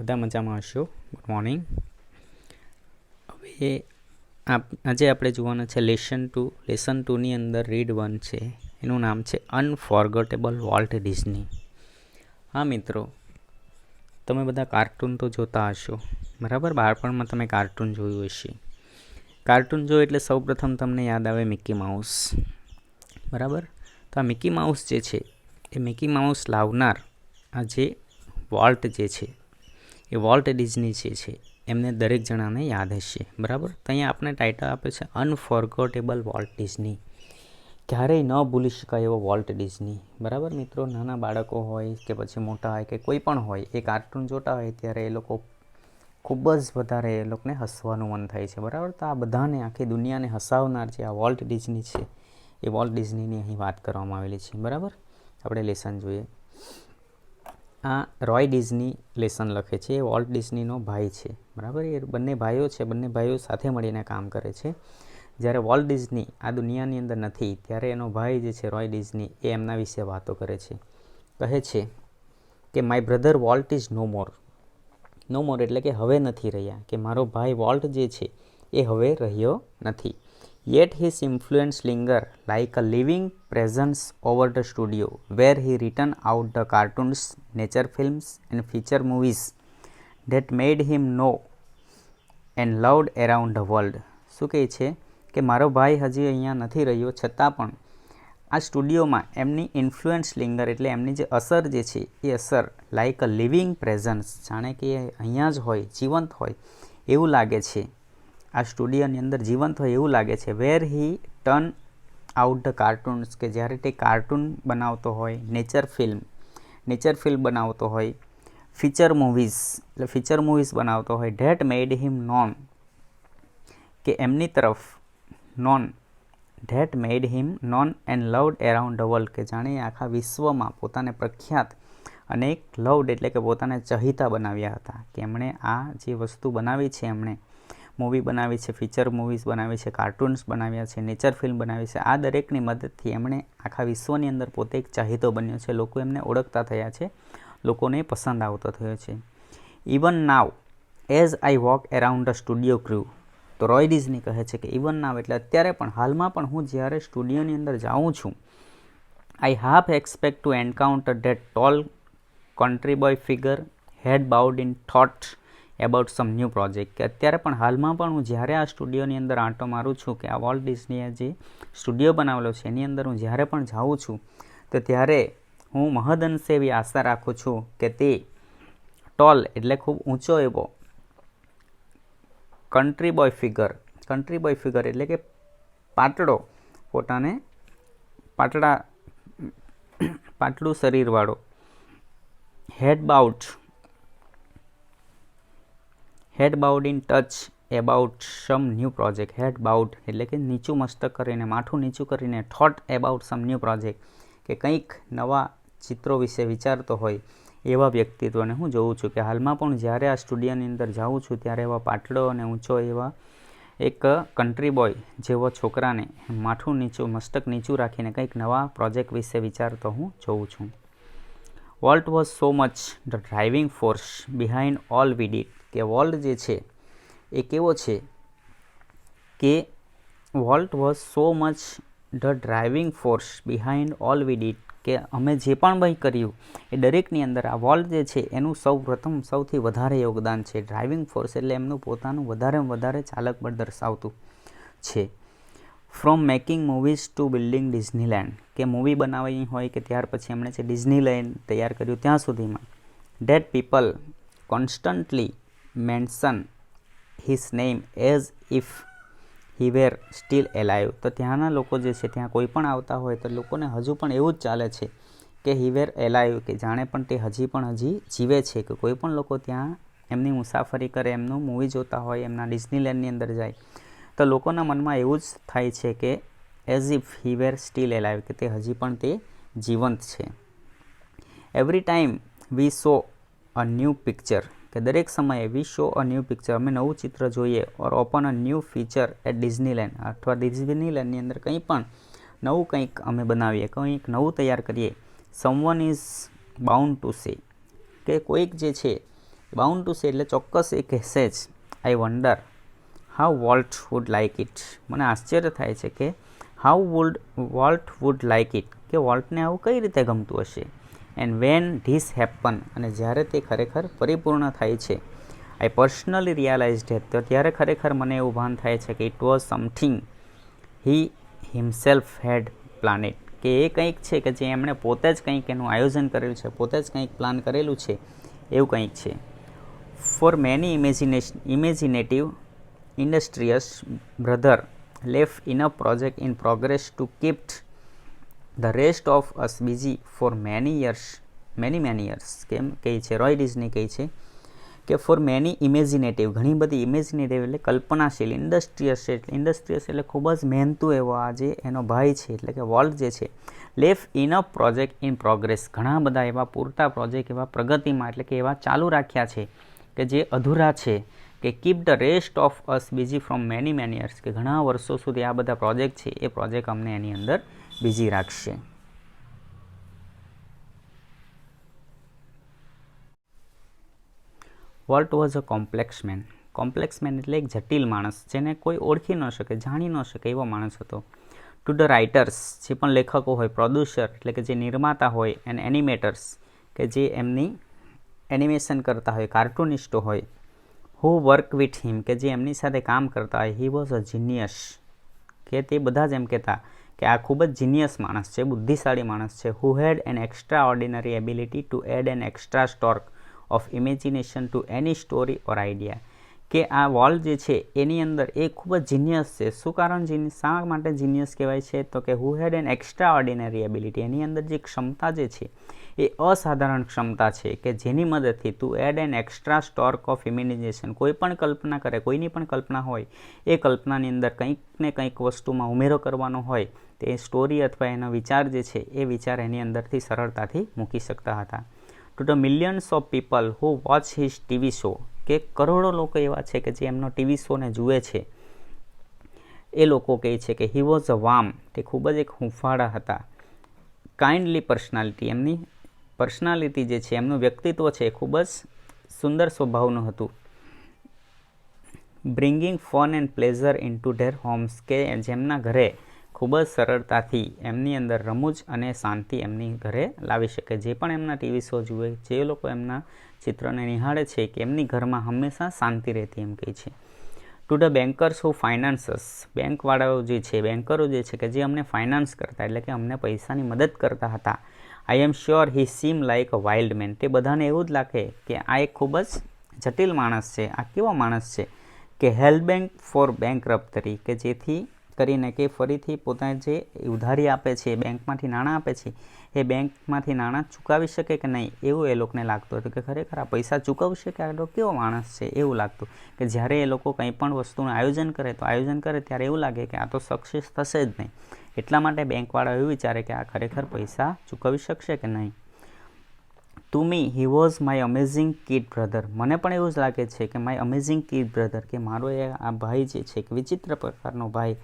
બધા મજામાં હશો. Good morning. હવે આજે આપણે જોવાના છે લેસન ટુની અંદર રીડ 1 છે. એનું નામ છે અનફોર્ગટેબલ વોલ્ટ ડિઝની. હા મિત્રો, તમે બધા કાર્ટૂન તો જોતા હશો, બરાબર? બાળપણમાં તમે કાર્ટૂન જોયું હશે. કાર્ટૂન જો એટલે સૌપ્રથમ તમને યાદ આવે મિકી માઉસ, બરાબર? તો આ મિકી માઉસ જે છે એ મિકી માઉસ લાવનાર આ જે વોલ્ટ જે છે એ વોલ્ટ ડિઝની છે એમને દરેક જણાને યાદ હશે, બરાબર? તો અહીંયા આપણે ટાઇટલ આપે છે અનફોર્ગટેબલ વોલ્ટ ડિઝની. ક્યારેય ન ભૂલી શકાય એવો વોલ્ટ ડિઝની, બરાબર મિત્રો? નાના બાળકો હોય કે પછી મોટા હોય કે કોઈ પણ હોય, એ કાર્ટૂન જોતા હોય ત્યારે એ લોકો ખૂબ જ વધારે એ લોકોને હસવાનું મન થાય છે, બરાબર? તો આ બધાને, આખી દુનિયાને હસાવનાર જે આ વોલ્ટ ડિઝની છે એ વોલ્ટ ડિઝનીની અહીં વાત કરવામાં આવેલી છે, બરાબર? આપણે લેસન જોઈએ. આ રોય ડિઝની લેસન લખે છે. એ વોલ્ટ ડિઝનીનો ભાઈ છે, બરાબર? એ બંને ભાઈઓ છે. બંને ભાઈઓ સાથે મળીને કામ કરે છે. જ્યારે વોલ્ટ ડિઝની આ દુનિયાની અંદર નથી ત્યારે એનો ભાઈ જે છે રોય ડિઝની એ એમના વિશે વાતો કરે છે. કહે છે કે my brother Walt is no more. No more એટલે કે હવે નથી રહ્યા, કે મારો ભાઈ વોલ્ટ જે છે એ હવે રહ્યો નથી. Yet his influence linger like a living presence over the studio where he written out the cartoons, nature films and feature movies that made him know and loved around the world. શું કહે છે કે મારો ભાઈ હજી અહીંયા નથી રહ્યો, છતાં પણ આ સ્ટુડિયોમાં એમની ઇન્ફ્લુઅન્સ લિંગર એટલે એમની જે અસર જે છે એ અસર લાઇક અ લિવિંગ પ્રેઝન્સ, જાણે કે અહીંયા જ હોય, જીવંત હોય એવું લાગે છે. આ સ્ટુડિયોની અંદર જીવંત હોય એવું લાગે છે. વેર હી ટર્ન આઉટ ધ કાર્ટૂન્સ, કે જ્યારે તે કાર્ટૂન બનાવતો હોય, નેચર ફિલ્મ બનાવતો હોય, ફીચર મૂવીઝ બનાવતો હોય, ધેટ મેડ હિમ નોન, કે એમની તરફ that made him non and loved around the world, કે જાણે આખા વિશ્વમાં પોતાને પ્રખ્યાત અને લવડ એટલે કે પોતાને ચહિતા બનાવ્યા હતા. કે એમણે આ જે વસ્તુ બનાવી છે, એમણે મૂવી બનાવી છે, ફીચર મૂવીઝ બનાવી છે, કાર્ટૂન્સ બનાવ્યા છે, નેચર ફિલ્મ બનાવી છે, આ દરેકની મદદથી એમણે આખા વિશ્વની અંદર પોતે એક ચાહીતો બન્યો છે. લોકો એમને ઓળખતા થયા છે, લોકોને પસંદ આવતો થયો છે. Even now as I walk around the studio crew. તો રોય ડિઝની કહે છે કે ઇવન નાવ એટલે અત્યારે પણ, હાલમાં પણ હું જ્યારે સ્ટુડિયોની અંદર જાઉં છું, I half expect to encounter that tall country boy figure head bowed in thought about some new project. કે અત્યારે પણ, હાલમાં પણ હું જ્યારે આ સ્ટુડિયોની અંદર આંટો મારું છું, કે આ વોલ્ટ ડિઝનીએ જે સ્ટુડિયો બનાવેલો છે એની અંદર હું જ્યારે પણ જાઉં છું તો ત્યારે હું મહદઅંશે એવી આશા રાખું છું કે તે ટોલ એટલે ખૂબ ઊંચો એવો કન્ટ્રી બોય ફિગર એટલે કે પાતળું શરીરવાળો, head bowed in touch about some new project. Head bowed એટલે કે નીચું મસ્તક કરીને, માથું નીચું કરીને, thought about some new project, કે કંઈક નવા ચિત્રો વિશે વિચારતો હોય એવા વ્યક્તિત્વને હું જોઉં છું. કે હાલમાં પણ જ્યારે આ સ્ટુડિયોની અંદર જાઉં છું ત્યારે એવા પાતળો અને ઊંચો એવા એક કન્ટ્રી બોય જેવો છોકરાને માથું નીચું, મસ્તક નીચું રાખીને કંઈક નવા પ્રોજેક્ટ વિશે વિચારતો હું જોઉં છું. Volt was so much the driving force behind all we did. કે વોલ્ટ જે છે એ કેવો છે કે volt was so much the driving force behind all we did, કે અમે જે પણ કંઈ કર્યું એ દરેકની અંદર આ વોલ્ટ જે છે એનું સૌથી વધારે યોગદાન છે. ડ્રાઇવિંગ ફોર્સ એટલે એમનું પોતાનું વધારે ચાલક બળ દર્શાવતું છે. From making movies to building Disneyland, કે મૂવી બનાવવાની હોય કે ત્યાર પછી એમણે જે ડિઝનીલેન્ડ તૈયાર કર્યું ત્યાં સુધીમાં. That people constantly mention his name as if he were still alive. તો ત્યાંના લોકો જે છે, ત્યાં કોઈ પણ આવતા હોય તો લોકોને હજુ પણ એવું જ ચાલે છે કે હી વેર એલાઇવ, કે જાણે પણ તે હજી જીવે છે. કે કોઈ પણ લોકો ત્યાં એમની મુસાફરી કરે, એમનું મૂવી જોતા હોય, એમના ડિઝનીલેન્ડની અંદર જાય તો લોકોના મનમાં એવું જ થાય છે કે as if he were still alive, કે તે હજી પણ તે જીવંત છે. Every time we saw a new picture, કે દરેક સમયે we show a new picture, અમે નવું ચિત્ર જોઈએ, or open a new feature at Disneyland, અથવા ડિઝનીલેન્ડની અંદર કંઈક અમે બનાવીએ, કંઈક નવું તૈયાર કરીએ. Someone is bound two say, કે કોઈક જે છે બાઉન્ડ ટુ સે એટલે ચોક્કસ એ કહેશે જ. I wonder how Walt would like it. મને આશ્ચર્ય થાય છે કે વોલ્ટ વુડ લાઇક ઇટ, કે વોલ્ટને આવું કઈ રીતે ગમતું હશે. એન્ડ વેન ધીસ હેપન, અને જ્યારે તે ખરેખર પરિપૂર્ણ થાય છે. આઈ પર્સનલી રિયલાઇઝડ ઇટ, તો ત્યારે ખરેખર મને એવું ભાન થાય છે કે it was something he himself had planned, કે એ કંઈક છે કે જે એમણે પોતે જ કંઈક એનું આયોજન કરેલું છે, પોતે જ કંઈક પ્લાન કરેલું છે, એવું કંઈક છે. For many imaginative industrious brother left enough project in progress to keep the rest of us busy for many years. કેમ કહે છે રોય ડિઝની કહે છે કે ફોર મેની ઇમેજિનેટિવ, ઘણી બધી ઇમેજિનેટિવ એટલે કલ્પનાશીલ, ઇન્ડસ્ટ્રીયસ એટલે ખૂબ જ મહેનતુ એવો આ જે એનો ભાઈ છે એટલે કે વોલ્ટ જે છે, left enough project in progress, ઘણા બધા એવા પૂરતા પ્રોજેક્ટ એવા પ્રગતિમાં એટલે કે એવા ચાલુ રાખ્યા છે કે જે અધૂરા છે, કે keep the rest of us busy from many years, કે ઘણા વર્ષો સુધી આ બધા પ્રોજેક્ટ છે એ પ્રોજેક્ટ અમને એની અંદર બિઝી રાખશે. Walt was a complex man. Complex man એટલે એક જટિલ માણસ, જેને કોઈ ઓળખી ન શકે, જાણી ન શકે એવો માણસ હતો. ટુ ધ રાઇટર્સ, જે પણ લેખકો હોય, પ્રોડ્યુસર એટલે કે જે નિર્માતા હોય, એન્ડ એનિમેટર્સ કે જે એમની એનિમેશન કરતા હોય, કાર્ટુનિસ્ટો હોય, હુ વર્ક વિથ હિમ કે જે એમની સાથે કામ કરતા હોય, હી વોઝ અ જીનિયસ, કે તે બધા જ એમ કહેતા કે આ ખૂબ જ જીનિયસ માણસ છે, બુદ્ધિશાળી માણસ છે. Who had an extraordinary ability to add an extra stroke of imagination to any story or idea, કે આ વોલ જે છે એની અંદર એ ખૂબ જ જીનિયસ છે. શું કારણ, શા માટે જીનિયસ કહેવાય છે, તો કે who had an extraordinary ability, એની અંદર જે ક્ષમતા જે છે એ અસાધારણ ક્ષમતા છે કે જેની મદદથી તું add an extra stroke of imagination, કોઈ પણ કલ્પના કરે, કોઈની પણ કલ્પના હોય, એ કલ્પનાની અંદર કંઈક ને કંઈક વસ્તુમાં ઉમેરો કરવાનો હોય, તે સ્ટોરી અથવા એનો વિચાર જે છે એ વિચાર એની અંદરથી સરળતાથી મૂકી શકતા હતા. To the millions of people who watch his TV show, કે કરોડો લોકો એવા છે કે જે એમનો ટીવી શોને જુએ છે, એ લોકો કહે છે કે હી વોઝ અ વાર્મ, તે ખૂબ જ એક હુંફાળા હતા. કાઇન્ડલી પર્સનાલિટી, એમની પર્સનાલિટી જે છે, એમનું વ્યક્તિત્વ છે એ ખૂબ જ સુંદર સ્વભાવનું હતું. Bringing fun and pleasure into their homes, કે જેમના ઘરે ખૂબ જ સરળતાથી એમની અંદર રમૂજ અને શાંતિ એમની ઘરે લાવી શકે. જે પણ એમના ટીવી શો જુએ, જે લોકો એમના ચિત્રને નિહાળે છે, કે એમની ઘરમાં હંમેશા શાંતિ રહેતી એમ કહે છે. ટુ ધ બેન્કર્સ હુ ફાઇનાન્સસ, બેંકવાળાઓ જે છે, બેન્કરો જે છે કે જે અમને ફાઇનાન્સ કરતા એટલે કે અમને પૈસાની મદદ કરતા હતા. I am sure he seem like a wild man, તે બધાને એવું જ લાગે કે આ એક ખૂબ જ જટિલ માણસ છે. આ કેવો માણસ છે કે હેલ્ડ બેંક ફોર બેંકરપ્ટરી, કે જેથી કરીને કે ફરીથી પોતાને જે ઉધારી આપે છે, બેંકમાંથી નાણાં આપે છે, એ બેંકમાંથી નાણાં ચૂકવી શકે કે નહીં, એવું એ લોકોને લાગતું હતું કે ખરેખર આ પૈસા ચૂકવશે કે આ કેવો માણસ છે, એવું લાગતું. કે જ્યારે એ લોકો કંઈ પણ વસ્તુનું આયોજન કરે ત્યારે એવું લાગે કે આ તો સક્સેસ થશે જ નહીં. એટલા માટે બેંકવાળા એવું વિચારે કે આ ખરેખર પૈસા ચૂકવી શકશે કે નહીં. To me he was my amazing kid brother, મને પણ એવું જ લાગે છે કે માય અમેઝિંગ કિડ બ્રધર, કે મારો એ આ ભાઈ જે છે એક વિચિત્ર પ્રકારનો ભાઈ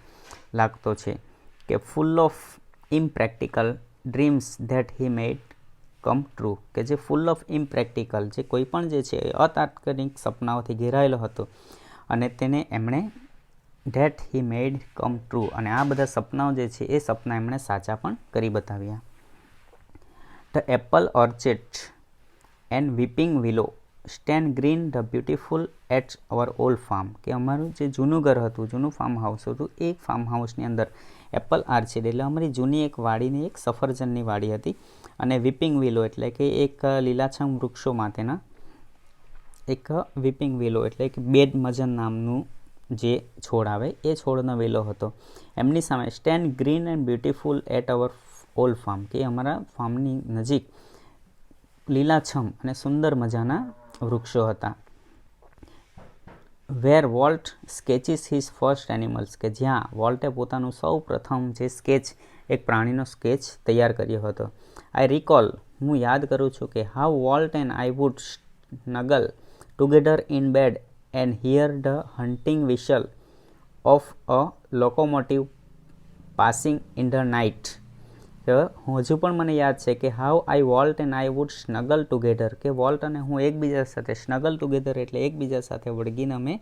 લાગતો છે, કે full of impractical dreams that he made come true, કે જે ફૂલ ઓફ ઇમ્પ્રેક્ટિકલ, જે કોઈ પણ જે છે અતાત્કાલિક સપનાઓથી ઘેરાયેલો હતો, અને તેને એમણે that he made come true, અને આ બધા સપનાઓ જે છે એ સપના એમણે સાચા પણ કરી બતાવ્યા. The apple orchard and weeping willow stand green the beautiful at our old farm, કે અમારું જે જૂનું ઘર હતું, જૂનું ફાર્મ હાઉસ હતું, એ ફાર્મ હાઉસની અંદર એપલ આર્ચેડ એટલે અમારી જૂની એક વાડીની એક સફરજનની વાડી હતી, અને વીપિંગ વિલો એટલે કે એક લીલાછમ વૃક્ષો માટેના એક વીપિંગ વિલો એટલે કે બેડ મજન નામનું જે છોડ આવે એ છોડનો વેલો હતો. એમની સામે stand green and beautiful at our old farm, કે અમારા ફાર્મની નજીક લીલાછમ અને સુંદર મજાના વૃક્ષો હતા. Where Walt sketches his first animals, કે જ્યાં વોલ્ટે પોતાનું સૌ પ્રથમ જે સ્કેચ, એક પ્રાણીનો સ્કેચ તૈયાર કર્યો હતો. આઈ રિકોલ, હું યાદ કરું છું કે how Walt and I would snuggle together in bed and hear the hunting whistle of a locomotive passing in the night, કે હજુ પણ મને યાદ છે કે how I Walt and I would snuggle together, કે વોલ્ટ અને હું એકબીજા સાથે, સ્નગલ ટુગેધર એટલે એકબીજા સાથે વળગીને અમે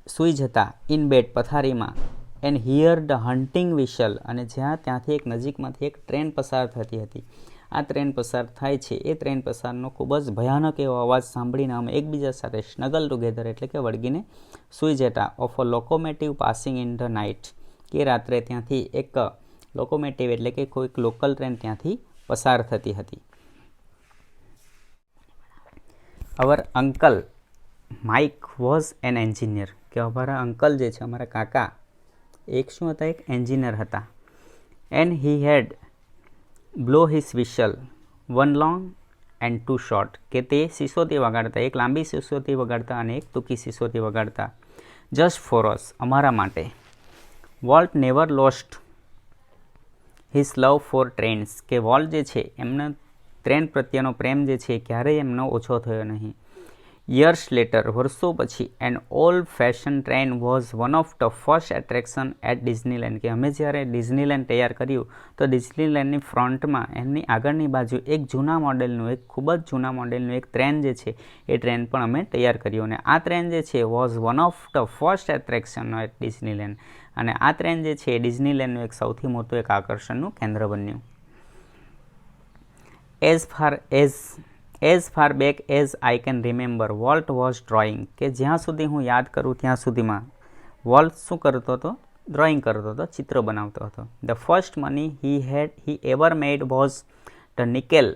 સૂઈ જતા, ઇન બેડ પથારીમાં, and here the hunting Vishal, અને જ્યાં ત્યાંથી એક નજીકમાંથી એક ટ્રેન પસાર થતી હતી. આ ટ્રેન પસાર થાય છે એ ટ્રેન પસારનો ખૂબ જ ભયાનક એવો અવાજ સાંભળીને અમે એકબીજા સાથે સ્નગલ ટુગેધર એટલે કે વળગીને સૂઈ જતા, of a locomotive passing in the night, કે રાત્રે ત્યાંથી એક લોકોમેટિવ એટલે કે કોઈક લોકલ ટ્રેન ત્યાંથી પસાર થતી હતી. Our uncle Mike was an engineer, કે અમારા અંકલ જે છે, અમારા કાકા, એક શું હતા, એક એન્જિનિયર હતા. And he had blow his whistle, one long and two short, કે તે સિસોટી વગાડતા, એક લાંબી સિસોટી વગાડતા અને એક ટૂંકી સિસોટી વગાડતા, જસ્ટ ફોર અસ, અમારા માટે. વોલ્ટ નેવર લોસ્ટ હિઝ લવ ફોર ટ્રેન્સ, કે વોલ્ટ જે છે એમનો ટ્રેન પ્રત્યેનો પ્રેમ જે છે ક્યારેય એમનો ઓછો થયો નહીં. યર્સ લેટર, વર્ષો પછી, an old fashion train was one of the first attraction at Disneyland, કે અમે જ્યારે ડિઝનીલેન્ડ તૈયાર કર્યું તો ડિઝનીલેન્ડની ફ્રન્ટમાં એમની આગળની બાજુ એક જૂના મોડેલનું, એક ખૂબ જ જૂના મોડેલનું એક ટ્રેન જે છે એ ટ્રેન પણ અમે તૈયાર કર્યું. અને આ ટ્રેન જે છે was one of the first attraction at Disneyland, અને આ ટ્રેન જે છે એ ડિઝનીલેન્ડનું એક સૌથી મોટું એક આકર્ષણનું કેન્દ્ર બન્યું. As far back as I can remember, volt was drawing, કે જ્યાં સુધી હું યાદ કરું ત્યાં સુધીમાં વોલ્ટ શું કરતો હતો, ડ્રોઈંગ કરતો હતો, ચિત્ર બનાવતો હતો. The first money he ever made was the nickel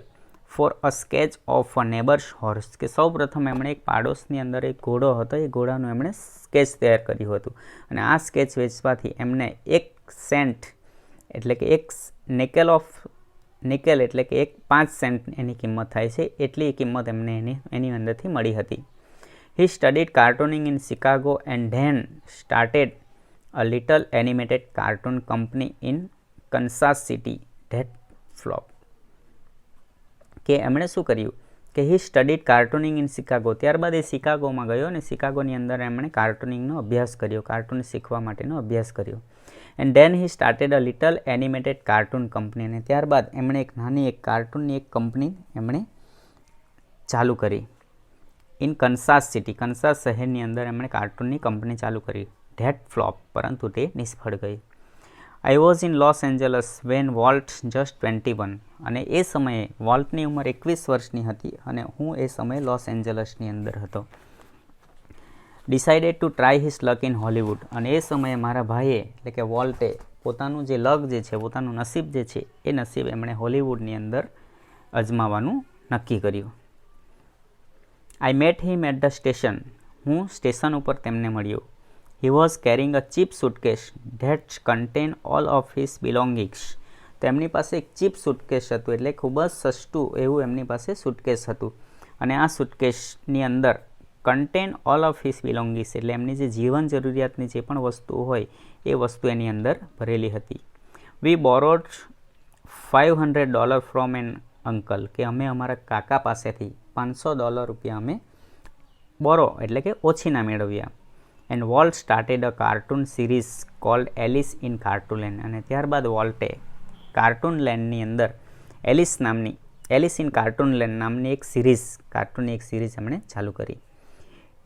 for a sketch of a neighbours horse, કે સૌ પ્રથમ એમણે એક પાડોશની અંદર એક ઘોડો હતો, એ ઘોડાનું એમણે સ્કેચ તૈયાર કર્યું હતું. અને આ સ્કેચ વેચવાથી એમને 1 સેન્ટ એટલે કે એક નિકેલ એટલે કે 5 સેન્ટ એની કિંમત થાય છે, એટલી કિંમત એમને એની અંદરથી મળી હતી. He studied cartooning in Chicago and then started a little animated cartoon company in Kansas City that flop, કે એમણે શું કર્યું કે he studied cartooning in Chicago, ત્યારબાદ એ શિકાગોમાં ગયો અને શિકાગોની અંદર એમણે કાર્ટૂનિંગનો અભ્યાસ કર્યો, કાર્ટૂન શીખવા માટેનો અભ્યાસ કર્યો. And then he started a little animated cartoon company, અને ત્યારબાદ એમણે એક નાની એક કાર્ટૂનની એક કંપની એમણે ચાલુ કરી ઇન કન્સાસ સિટી, કન્સાસ શહેરની અંદર એમણે કાર્ટૂનની કંપની ચાલુ કરી. ધેટ ફ્લોપ, પરંતુ તે નિષ્ફળ ગઈ. I was in Los Angeles when Walt just 21, અને એ સમયે વોલ્ટની ઉંમર 21 વર્ષની હતી અને હું એ સમયે લોસ એન્જલસની અંદર હતો. Decided to try his luck in Hollywood, અને એ સમયે મારા ભાઈએ એટલે કે વોલ્ટે પોતાનું જે લક જે છે, પોતાનું નસીબ જે છે એ નસીબ એમણે હોલિવૂડની અંદર અજમાવાનું નક્કી કર્યું. I met him at the station, હું સ્ટેશન ઉપર તેમને મળ્યો. He was carrying a cheap suitcase that contain all of his belongings, તો એમની પાસે એક ચીપ સુટકેસ હતું, એટલે ખૂબ જ સસ્તું એવું એમની પાસે સુટકેસ હતું. અને આ સુટકેસની અંદર contain all of his belongings એટલે એમની જે જીવન જરૂરિયાતની જે પણ વસ્તુઓ હોય એ વસ્તુ એની અંદર ભરેલી હતી. વી બોરોડ $500 ફ્રોમ એન અંકલ, કે અમે અમારા કાકા પાસેથી $500 અમે બોરો એટલે કે ઓછીના મેળવ્યા. And Walt started a cartoon series called Alice in Cartoonland, અને ત્યારબાદ વોલ્ટે કાર્ટૂનલેન્ડની અંદર એલિસ ઇન કાર્ટૂનલેન્ડ નામની એક સિરીઝ, કાર્ટૂનની એક સિરીઝ એમણે ચાલુ કરી.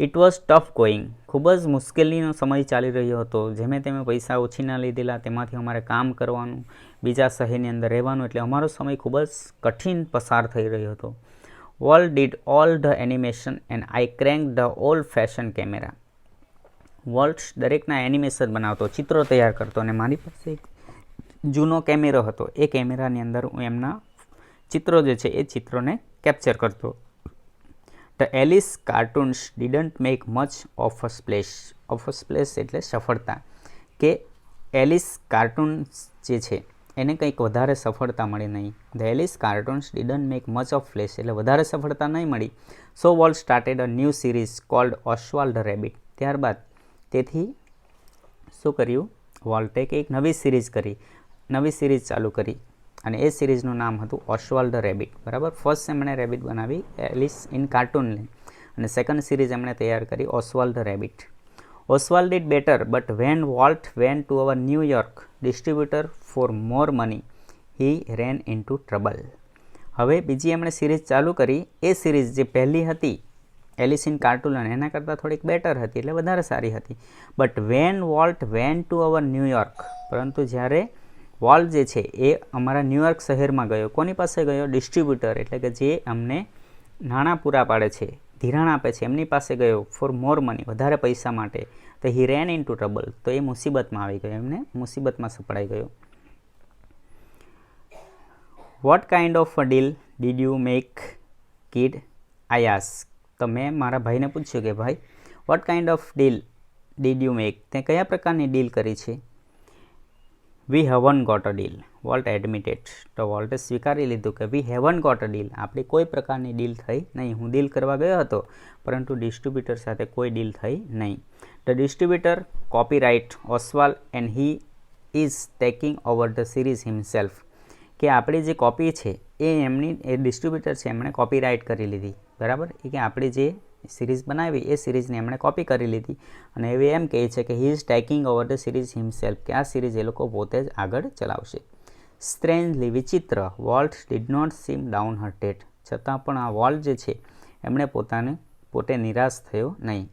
ઇટ વોઝ ટફ ગોઈંગ, ખૂબ જ મુશ્કેલીનો સમય ચાલી રહ્યો હતો. જેમે તેમે પૈસા ઓછીના લીધેલા, તેમાંથી અમારે કામ કરવાનું, બીજા શહેરની અંદર રહેવાનું, એટલે અમારો સમય ખૂબ જ કઠિન પસાર થઈ રહ્યો હતો. Volt did all the animation and I crank the old fashion camera, volt દરેકના એનિમેશન બનાવતો, ચિત્રો તૈયાર કરતો, અને મારી પાસે એક જૂનો કેમેરો હતો, એ કેમેરાની અંદર હું એમના ચિત્રો જે છે એ ચિત્રોને કેપ્ચર કરતો. The Alice cartoons didn't make much of a splash એટલે સફળતા, કે એલિસ કાર્ટૂન્સ જે છે એને કંઈક વધારે સફળતા મળી નહીં. The Alice cartoons didn't make much of flash એટલે વધારે સફળતા નહીં મળી. So Walt started a new series called Oswald the Rabbit, ત્યારબાદ તેથી શું કર્યું વોલ્ટે કે એક નવી સિરીઝ ચાલુ કરી, અને એ સિરીઝનું નામ હતું ઓસ્વાલ્ડ ધ રેબિટ. બરાબર, ફર્સ્ટ એમણે રેબિટ બનાવી એલિસ ઇન કાર્ટૂનલેન્ડ, અને સેકન્ડ સિરીઝ એમણે તૈયાર કરી Oswald the Rabbit. Oswald did better but when Walt went to our New York distributor for more money he ran into trouble. હવે બીજી એમણે સિરીઝ ચાલુ કરી. એ સિરીઝ જે પહેલી હતી એલિસ ઇન કાર્ટૂનલેન્ડ એના કરતાં થોડીક બેટર હતી, એટલે વધારે સારી હતી. But when Walt went to our New York, પરંતુ જ્યારે વોલ્ટ જે છે એ અમારા ન્યૂયોર્ક શહેરમાં ગયો. કોની પાસે ગયો? ડિસ્ટ્રીબ્યુટર, એટલે કે જે અમને નાણાં પૂરા પાડે છે, ધિરાણ આપે છે, એમની પાસે ગયો ફોર મોર મની, વધારે પૈસા માટે. તો he ran into trouble, તો એ મુસીબતમાં આવી ગયો, એમને મુસીબતમાં સપડાઈ ગયો. What kind of a deal did you make kid? I ask. તો મેં મારા ભાઈને પૂછ્યું કે ભાઈ what kind of deal did you make, તે કયા પ્રકારની ડીલ કરી છે? We haven't got a deal, Walt admitted. તો વોલ્ટે સ્વીકારી લીધું કે we haven't got a deal, આપણી કોઈ પ્રકારની ડીલ થઈ નહીં. હું ડીલ કરવા ગયો હતો, પરંતુ ડિસ્ટ્રીબ્યુટર સાથે કોઈ ડીલ થઈ નહીં. The distributor copyright Oswal and he is taking over the series himself. કે આપણી જે કોપી છે એ એમની એ ડિસ્ટ્રીબ્યુટર છે એમણે કોપીરાઇટ કરી લીધી, બરાબર. એ કે આપણી જે સિરીઝ બનાવી એ સિરીઝને એમણે કોપી કરી લીધી, અને હવે એમ કહે છે કે he is taking over the series himself, કે આ સિરીઝ એ લોકો પોતે જ આગળ ચલાવશે. સ્ટ્રેન્જલી, વિચિત્ર, Walt did not seem downhearted. છતાં પણ આ વોલ્ટ જે છે એમણે પોતે નિરાશ થયો નહીં.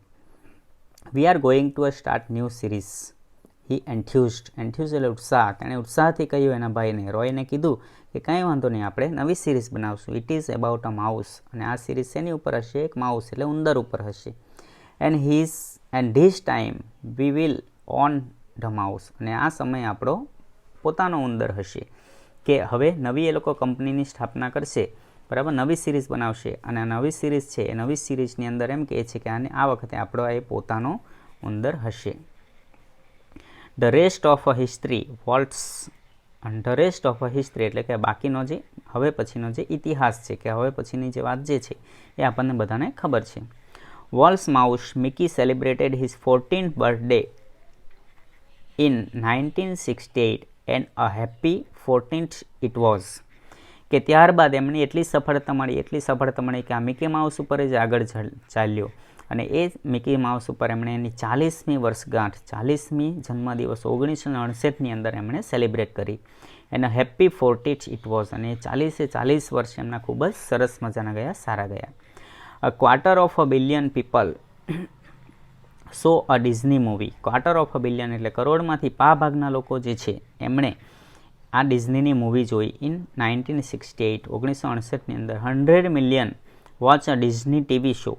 We are going to start new series. He enthused એટલે ઉત્સાહ. તેણે ઉત્સાહથી કહ્યું એના ભાઈને, રોયને કીધું કે કંઈ વાંધો નહીં, આપણે નવી સિરીઝ બનાવશું. It is about a mouse, અને આ સિરીઝ શેની ઉપર હશે? એક માઉસ એટલે ઉંદર ઉપર હશે. And this time we will on the mouse, અને આ સમય આપણો પોતાનો ઉંદર હશે. કે હવે નવી એ લોકો કંપનીની સ્થાપના કરશે, બરાબર, નવી સિરીઝ બનાવશે, અને આ નવી સિરીઝ છે એ નવી સિરીઝની અંદર એમ કહે છે કે આને આ વખતે આપણો એ પોતાનો ઉંદર હશે. The rest of a history Walt's. The rest of a history એટલે કે બાકીનો જે હવે પછીનો જે ઇતિહાસ છે, કે હવે પછીની જે વાત જે છે એ આપણને બધાને ખબર છે. Walt's mouse Mickey celebrated his 14th birthday in 1968 and a happy 14th it was. કે ત્યારબાદ એમની એટલી સફળતા મળી કે આ મિકી માઉસ ઉપર જ આગળ ચાલ્યો, અને એ મિકી માઉસ ઉપર એમણે એની 40મી વર્ષગાંઠ, 40મી જન્મદિવસ 1969ની અંદર એમણે સેલિબ્રેટ કરી. એના હેપી 40th ઇટ વોઝ, અને 40 વર્ષ એમના ખૂબ જ સરસ મજાના ગયા, સારા ગયા. A quarter of a billion people so a Disney movie. Quarter of a billion એટલે કરોડમાંથી પા ભાગના લોકો જે છે એમણે આ ડિઝનીની મૂવી જોઈ ઇન 1968ની અંદર. 100 million watch a Disney TV show,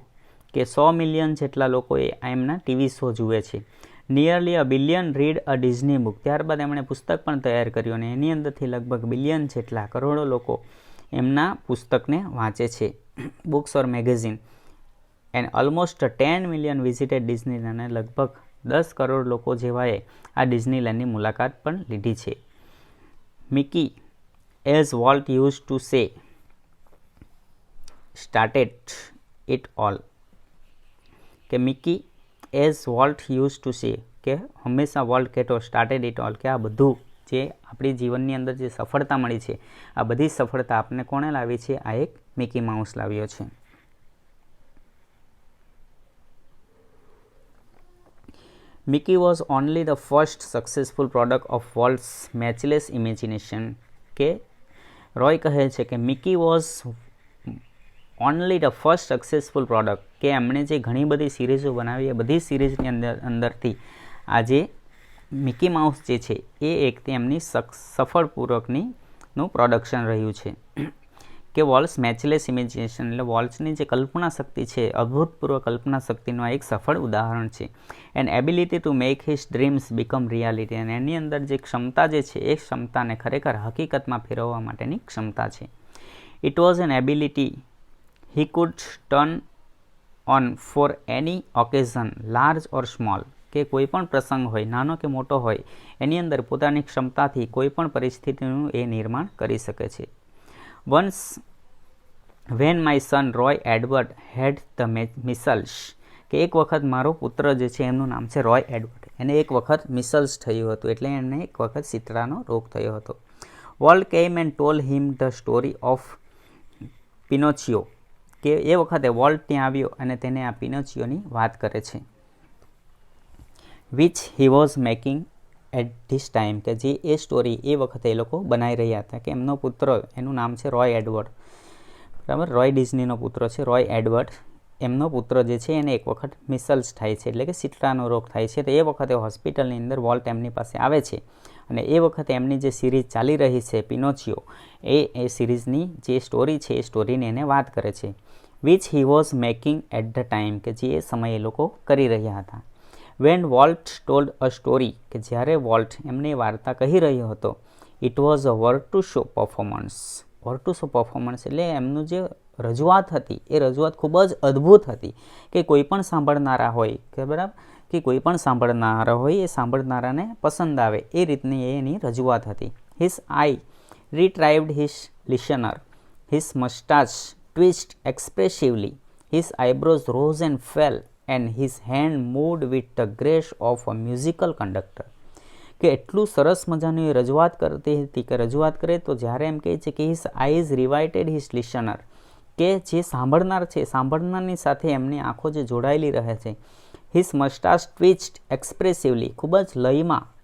કે 100 મિલિયન જેટલા લોકોએ એમના ટીવી શો જુએ છે. Nearly a billion read a Disney book. ત્યારબાદ એમણે પુસ્તક પણ તૈયાર કર્યું, અને એની અંદરથી લગભગ બિલિયન જેટલા, કરોડો લોકો એમના પુસ્તકને વાંચે છે, books or magazine. And almost 10 million visited Disneyland, અને લગભગ 10 કરોડ લોકો જેવાએ આ ડિઝનીલેન્ડની મુલાકાત પણ લીધી છે. Mickey, as Walt use to say, started it all. કે Mickey as Walt use to say, કે હંમેશા વોલ્ટ કહેતો સ્ટાર્ટેડ ઇટ ઓલ, કે આ બધું જે આપણી જીવનની અંદર જે સફળતા મળી છે, આ બધી સફળતા આપને કોણે લાવી છે? આ એક મિકી માઉસ લાવ્યો છે. Mickey was only the first successful product of Walt's matchless imagination. કે રોય કહે છે કે Mickey was only the first successful product, કે એમણે જે ઘણી બધી સિરીઝો બનાવી એ બધી સિરીઝની અંદરથી આ જે મિકી માઉસ જે છે એ એક એમની સફળપૂર્વકનું પ્રોડક્શન રહ્યું છે. કે વોલ્ટ્સ મેચલેસ ઇમેજિનેશન એટલે વોલ્ટ્સની જે કલ્પના શક્તિ છે, અભૂતપૂર્વ કલ્પના શક્તિનું આ એક સફળ ઉદાહરણ છે. And ability to make his dreams become reality, અને એની અંદર જે ક્ષમતા જે છે એ ક્ષમતાને ખરેખર હકીકતમાં ફેરવવા માટેની ક્ષમતા છે. It was an ability he could turn on for any occasion large or small. કે કોઈ પણ પ્રસંગ હોય, નાનો કે મોટો હોય, એની અંદર પોતાની ક્ષમતાથી કોઈ પણ પરિસ્થિતિનું એ નિર્માણ કરી શકે છે. Once when my son Roy Edward had the measles. કે એક વખત મારો પુત્ર જે છે એમનું નામ છે રોય એડવર્ડ, એને એક વખત મિસલ્સ થયું હતું, એટલે એને એક વખત શીતળાનો રોગ થયો હતો. Walt came and told him the story of Pinocchio. કે એ વખતે વોલ્ટ ત્યાં આવ્યો અને તેને આ પિનોચિયોની વાત કરે છે. Which he was making at this time, કે જે એ સ્ટોરી એ વખતે એ લોકો બનાવી રહ્યા હતા, કે એમનો પુત્ર, એનું નામ છે રોય એડવર્ડ, બરાબર. રોય ડિઝનીનો પુત્ર છે રોય એડવર્ડ. એમનો પુત્ર જે છે એને એક વખત મિસલ્સ થાય છે, એટલે કે શીતળાનો રોગ થાય છે. તો એ વખતે હોસ્પિટલની અંદર વોલ્ટ એમની પાસે આવે છે અને એ વખતે એમની જે સિરીઝ ચાલી રહી છે પિનોચિયો, એ સિરીઝની જે સ્ટોરી છે એ સ્ટોરીને એને વાત કરે છે. Which he was making at the time, કે જે એ સમયે એ લોકો કરી રહ્યા હતા. When Walt told a story, કે જ્યારે વોલ્ટ એમને વાર્તા કહી રહ્યો હતો, it was a word to show performance. Word to show performance એટલે એમનું જે રજૂઆત હતી એ રજૂઆત ખૂબ જ અદ્ભુત હતી, કે કોઈ પણ સાંભળનારા હોય, કે બરાબર, કે કોઈ પણ સાંભળનારા હોય એ સાંભળનારાને પસંદ આવે એ રીતની એની રજૂઆત હતી. His I retrieved his listener, his mustache twitched expressively, his eyebrows rose and fell, and his hand moved with the grace of a musical conductor. કે એટલું સરસ મજાની રજૂઆત કરતી હતી, કે રજૂઆત કરે તો જ્યારે એમ કહે છે કે હિઝ આઈઝ રિવાઇટેડ હિઝ લિસનર, કે જે સાંભળનાર છે સાંભળનારની સાથે એમની આંખો જે જોડાયેલી રહે છે. હિઝ મસ્ટાશ ટ્વિચ્ડ એક્સપ્રેસિવલી, ખૂબ જ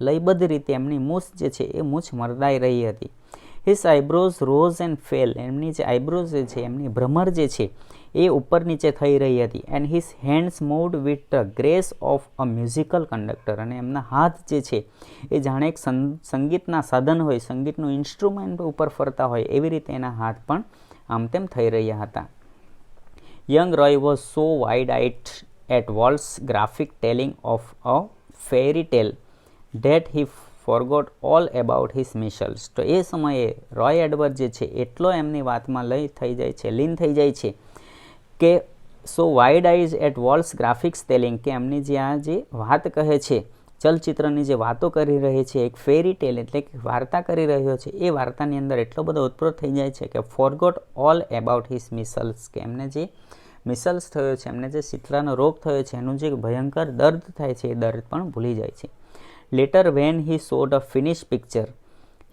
લયબદ્ધ રીતે એમની મૂછ જે છે એ મૂછ મરદાઈ રહી હતી. His eyebrows rose and fail, એમની જે આઈબ્રોઝ જે છે એમની ભ્રમર જે છે એ ઉપર નીચે થઈ રહી હતી. And his hands moved with the grace of a musical conductor, અને એમના હાથ જે છે એ જાણે એક સંગીતના સાધન હોય, સંગીતનું ઇન્સ્ટ્રુમેન્ટ ઉપર ફરતા હોય એવી રીતે એના હાથ પણ આમ તેમ થઈ રહ્યા હતા. Young Roy was so wide eyed at Walt's graphic telling of a fairy tale that he forgot all about his measles. તો એ સમયે રોય એડવર્ડ જે છે એટલો એમની વાતમાં લીન થઈ જાય છે કે so wide eyes at Walt's graphics telling, કે એમની જે આ જે વાત કહે છે, ચલચિત્રની જે વાતો કરી રહી છે, એક ફેરી ટેલ એટલે કે વાર્તા કરી રહ્યો છે, એ વાર્તાની અંદર એટલો બધો ઉત્પ્રોત થઈ જાય છે કે ફોરગોટ ઓલ એબાઉટ હિઝ મિસલ્સ, કે એમને જે મિસલ્સ થયો છે, એમને જે શીતળાનો રોગ થયો છે, એનું જે ભયંકર દર્દ થાય છે એ દર્દ પણ ભૂલી જાય છે. Letter when he saw a finish picture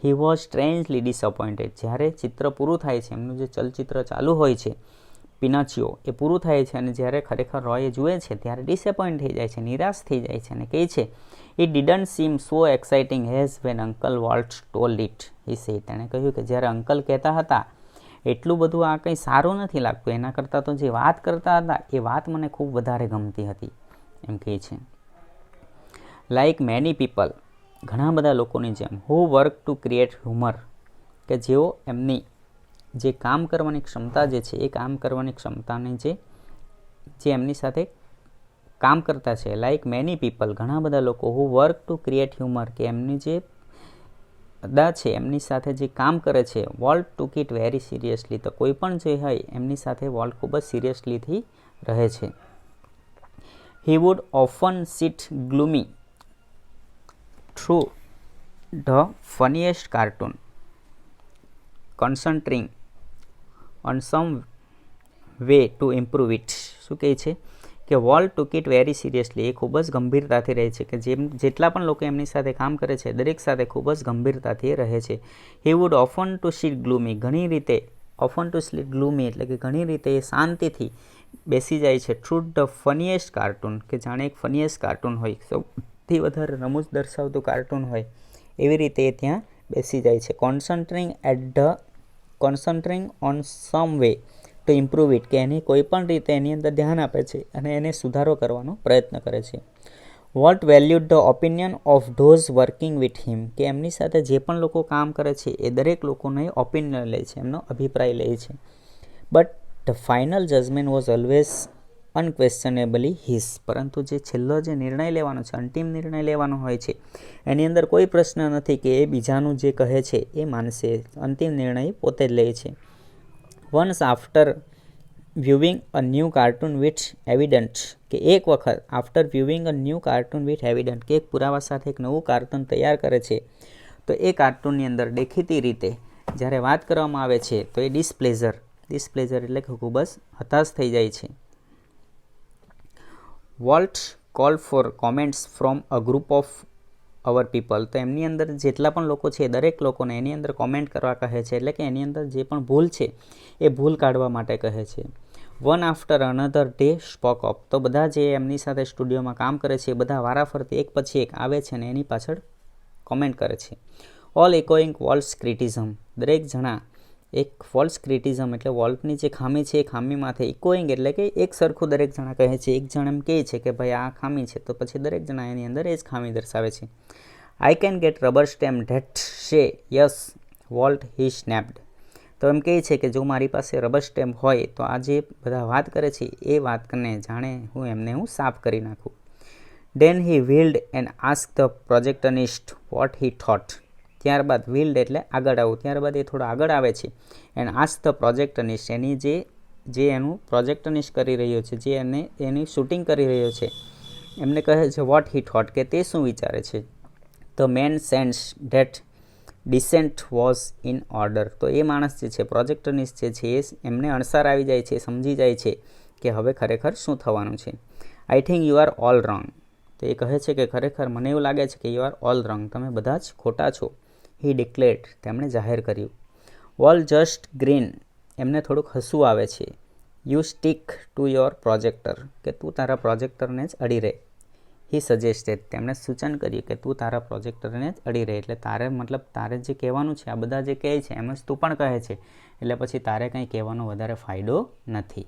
he was strangely disappointed. જ્યારે ચિત્ર પૂરું થાય છે, એમનું જે ચલચિત્ર ચાલુ હોય છે પિનોચિયો, એ પૂરું થાય છે અને જ્યારે ખરેખર રોય જુએ છે ત્યારે ડિસઅપોઇન્ટ થઈ જાય છે, નિરાશ થઈ જાય છે અને કહે છે it didn't seem so exciting as when uncle Walt told it. He said, તેણે કહ્યું કે જ્યારે અંકલ કહેતા હતા એટલું બધું આ કંઈ સારું નથી લાગતું, એના કરતાં તો જે વાત કરતા હતા એ વાત મને ખૂબ વધારે ગમતી હતી, એમ કહે છે. લાઇક મેની પીપલ, ઘણા બધા લોકોની જેમ, હુ વર્ક ટુ ક્રિએટ હ્યુમર, કે જેઓ એમની જે કામ કરવાની ક્ષમતા જે છે એ કામ કરવાની ક્ષમતાને જે એમની સાથે કામ કરતા છે. લાઇક મેની પીપલ, ઘણા બધા લોકો, હુ વર્ક ટુ ક્રિએટ હ્યુમર, કે એમની જે અદા છે એમની સાથે જે કામ કરે છે. Volt took it very seriously, તો કોઈ પણ જે હોય એમની સાથે વોલ્ટ ખૂબ જ સિરિયસલીથી રહે છે. He would often sit gloomy through the funniest cartoon concentrating on some way to improve it. શું કહે છે કે Walt took it very seriously, એ ખૂબ જ ગંભીરતાથી રહે છે, કે જેટલા પણ લોકો એમની સાથે કામ કરે છે દરેક સાથે ખૂબ જ ગંભીરતાથી રહે છે. He would often to sit gloomy, ઘણી રીતે ઓફન ટુ સ્લીટ ગ્લુમી એટલે કે ઘણી રીતે એ શાંતિથી બેસી જાય છે. થ્રુ ધ ફનીએસ્ટ કાર્ટૂન, કે જાણે એક ફનીએસ્ટ કાર્ટૂન હોય, સૌથી વધારે રમૂજ દર્શાવતું કાર્ટૂન હોય એવી રીતે એ ત્યાં બેસી જાય છે. Concentrating on some way to improve it, કે એની કોઈ પણ રીતે એની અંદર ધ્યાન આપે છે અને એને સુધારો કરવાનો પ્રયત્ન કરે છે. Volt valued the opinion of those working with him, કે એમની સાથે જે પણ લોકો કામ કરે છે એ દરેક લોકોનો ઓપિનિયન લે છે, એમનો અભિપ્રાય લે છે. But the final judgment was always unquestionably his, પરંતુ જે છેલ્લો જે નિર્ણય લેવાનો છે, અંતિમ નિર્ણય લેવાનો હોય છે, એની અંદર કોઈ પ્રશ્ન નથી કે એ બીજાનું જે કહે છે એ માનશે, અંતિમ નિર્ણય પોતે જ લે છે. Once after viewing a new cartoon with evident, કે એક વખત after viewing a new cartoon with evident, કે એક પુરાવા સાથે એક નવું કાર્ટૂન તૈયાર કરે છે, તો એ કાર્ટૂનની અંદર દેખીતી રીતે જ્યારે વાત કરવામાં આવે છે તો એ ડિસપ્લેઝર એટલે કે ખૂબ જ હતાશ થઈ જાય છે. Volt call for comments from a group of our people, તો એમની અંદર જેટલા પણ લોકો છે દરેક લોકોને એની અંદર કોમેન્ટ કરવા કહે છે, એટલે કે એની અંદર જે પણ ભૂલ છે એ ભૂલ કાઢવા માટે કહે છે. One after another day spoke up, તો બધા જે એમની સાથે સ્ટુડિયોમાં કામ કરે છે એ બધા વારાફરતી એક પછી એક આવે છે અને એની પાછળ કોમેન્ટ કરે છે. ઓલ ઇકોઈંગ વોલ્સ ક્રિટિઝમ, દરેક જણા એક ફોલ્સ ક્રિટિઝમ એટલે વોલ્ટની જે ખામી છે એ ખામી માથે ઇકોઈંગ એટલે કે એક સરખું દરેક જણા કહે છે. એક જણ એમ કહે છે કે ભાઈ આ ખામી છે, તો પછી દરેક જણા એની અંદર એ જ ખામી દર્શાવે છે. I can get rubber stamp that શે યસ વોલ્ટ હી સ્નેપ્ડ, તો એમ કહે છે કે જો મારી પાસે રબર સ્ટેમ્પ હોય તો આ જે બધા વાત કરે છે એ વાતને જાણે હું સાફ કરી નાખું. Then he wheeled and asked the projectionist what he thought. ત્યારબાદ wheeled એટલે આગળ આવું, ત્યારબાદ એ થોડો આગળ આવે છે. and asked the projectionist, એની જે એનું પ્રોજેક્ટનિસ્ટ કરી રહ્યો છે, જે એની શૂટિંગ કરી રહ્યો છે, એમને કહે છે what he thought, કે તે શું વિચારે છે. The man sensed that descent was in order, તો એ માણસ જે છે પ્રોજેક્ટનિસ્ટ જે છે એમને અણસાર આવી જાય છે, સમજી જાય છે કે હવે ખરેખર શું થવાનું છે. I think you are all wrong, તો એ કહે છે કે ખરેખર મને એવું લાગે છે કે યુ આર ઓલ રોંગ, તમે બધા જ ખોટા છો. હી ડિક્લેર્ડ, તેમણે જાહેર કર્યું. વોલ જસ્ટ ગ્રીન, એમને થોડુંક હસવું આવે છે. You stick to your projector, કે તું તારા પ્રોજેક્ટરને જ અડી રહે. હી સજેસ્ટેડ, તેમણે સૂચન કર્યું કે તું તારા પ્રોજેક્ટરને જ અડી રહે, એટલે તારે જે કહેવાનું છે આ બધા જે કહે છે એમ જ તું પણ કહે છે, એટલે પછી તારે કંઈ કહેવાનો વધારે ફાયદો નથી.